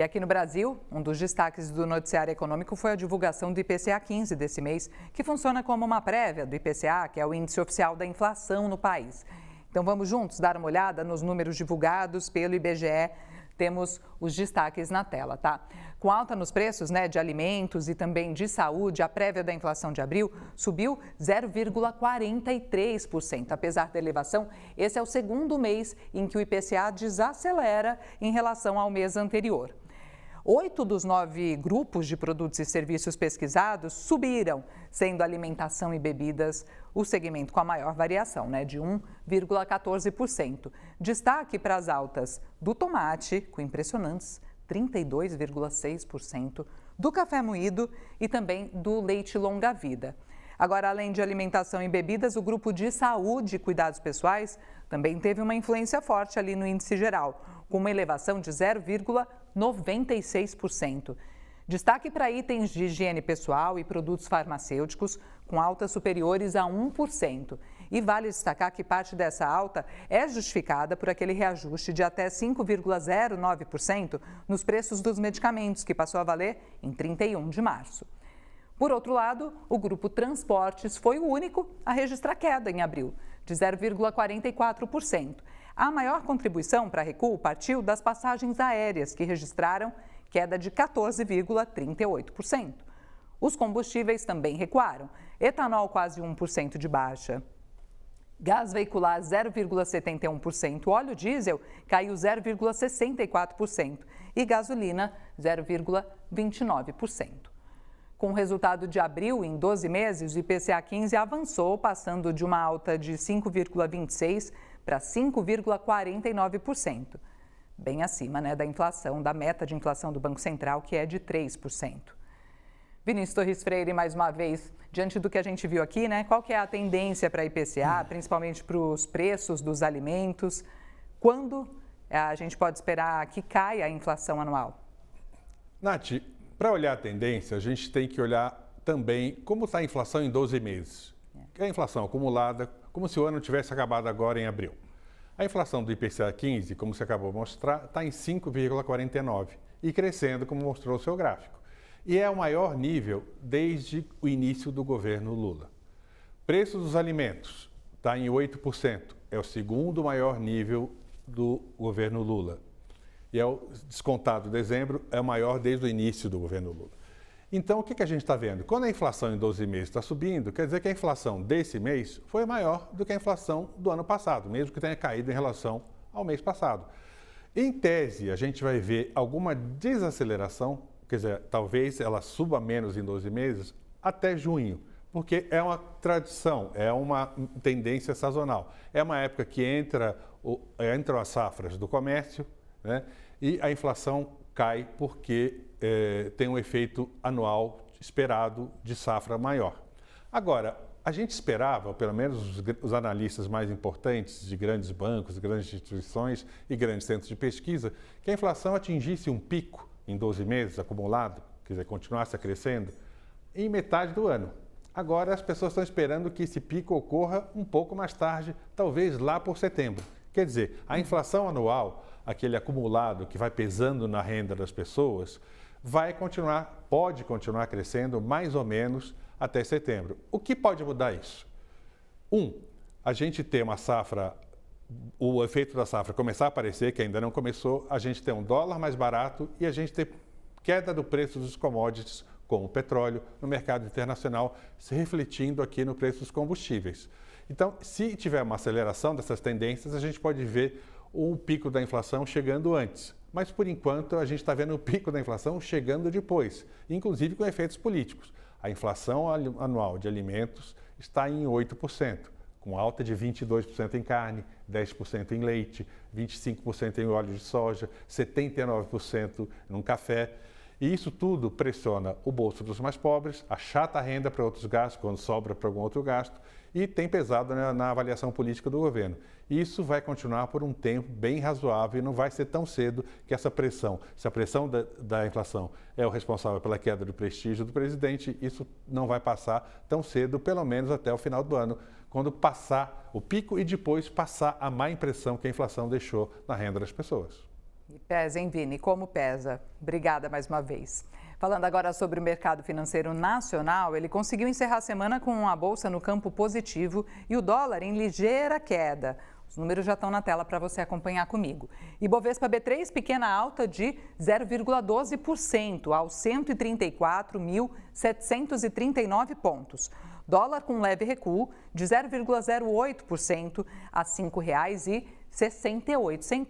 E aqui no Brasil, um dos destaques do noticiário econômico foi a divulgação do IPCA 15 desse mês, que funciona como uma prévia do IPCA, que é o índice oficial da inflação no país. Então vamos juntos dar uma olhada nos números divulgados pelo IBGE. Temos os destaques na tela, tá? Com alta nos preços, de alimentos e também de saúde, a prévia da inflação de abril subiu 0,43%. Apesar da elevação, esse é o segundo mês em que o IPCA desacelera em relação ao mês anterior. 8 dos 9 grupos de produtos e serviços pesquisados subiram, sendo alimentação e bebidas o segmento com a maior variação, de 1,14%. Destaque para as altas do tomate, com impressionantes 32,6%, do café moído e também do leite longa-vida. Agora, além de alimentação e bebidas, o grupo de saúde e cuidados pessoais também teve uma influência forte ali no índice geral, com uma elevação de 0,96%. Destaque para itens de higiene pessoal e produtos farmacêuticos, com altas superiores a 1%. E vale destacar que parte dessa alta é justificada por aquele reajuste de até 5,09% nos preços dos medicamentos, que passou a valer em 31 de março. Por outro lado, o grupo Transportes foi o único a registrar queda em abril, de 0,44%. A maior contribuição para recuo partiu das passagens aéreas, que registraram queda de 14,38%. Os combustíveis também recuaram, etanol quase 1% de baixa. Gás veicular 0,71%, óleo diesel caiu 0,64% e gasolina 0,29%. Com o resultado de abril, em 12 meses, o IPCA 15 avançou, passando de uma alta de 5,26% para 5,49%. Bem acima da inflação, da meta de inflação do Banco Central, que é de 3%. Vinícius Torres Freire, mais uma vez, diante do que a gente viu aqui, qual que é a tendência para a IPCA, principalmente para os preços dos alimentos? Quando a gente pode esperar que caia a inflação anual? Nath, para olhar a tendência, a gente tem que olhar também como está a inflação em 12 meses. Que é a inflação acumulada, como se o ano tivesse acabado agora em abril. A inflação do IPCA 15, como você acabou de mostrar, está em 5,49% e crescendo, como mostrou o seu gráfico. E é o maior nível desde o início do governo Lula. Preço dos alimentos está em 8%, é o segundo maior nível do governo Lula. E é o descontado de dezembro, é o maior desde o início do governo Lula. Então, o que a gente está vendo? Quando a inflação em 12 meses está subindo, quer dizer que a inflação desse mês foi maior do que a inflação do ano passado, mesmo que tenha caído em relação ao mês passado. Em tese, a gente vai ver alguma desaceleração, quer dizer, talvez ela suba menos em 12 meses até junho, porque é uma tradição, é uma tendência sazonal. É uma época que entram as safras do comércio, e a inflação cai porque tem um efeito anual esperado de safra maior. Agora, a gente esperava, pelo menos os analistas mais importantes de grandes bancos, grandes instituições e grandes centros de pesquisa, que a inflação atingisse um pico em 12 meses acumulado, quer dizer, continuasse crescendo, em metade do ano. Agora, as pessoas estão esperando que esse pico ocorra um pouco mais tarde, talvez lá por setembro. Quer dizer, a inflação anual, aquele acumulado que vai pesando na renda das pessoas, pode continuar crescendo mais ou menos até setembro. O que pode mudar isso? A gente ter uma safra, o efeito da safra começar a aparecer, que ainda não começou, a gente ter um dólar mais barato e a gente ter queda do preço dos commodities, como o petróleo, no mercado internacional, se refletindo aqui no preço dos combustíveis. Então, se tiver uma aceleração dessas tendências, a gente pode ver um pico da inflação chegando antes. Mas, por enquanto, a gente está vendo o pico da inflação chegando depois, inclusive com efeitos políticos. A inflação anual de alimentos está em 8%, com alta de 22% em carne, 10% em leite, 25% em óleo de soja, 79% no café. E isso tudo pressiona o bolso dos mais pobres, achata a renda para outros gastos, quando sobra para algum outro gasto, e tem pesado na avaliação política do governo. Isso vai continuar por um tempo bem razoável e não vai ser tão cedo que essa pressão, se a pressão da inflação é o responsável pela queda do prestígio do presidente, isso não vai passar tão cedo, pelo menos até o final do ano, quando passar o pico e depois passar a má impressão que a inflação deixou na renda das pessoas. E pesa, hein, Vini? Como pesa? Obrigada mais uma vez. Falando agora sobre o mercado financeiro nacional, ele conseguiu encerrar a semana com a bolsa no campo positivo e o dólar em ligeira queda. Os números já estão na tela para você acompanhar comigo. Ibovespa B3, pequena alta de 0,12% aos 134.739 pontos. Dólar com leve recuo de 0,08% a R$ 5,68.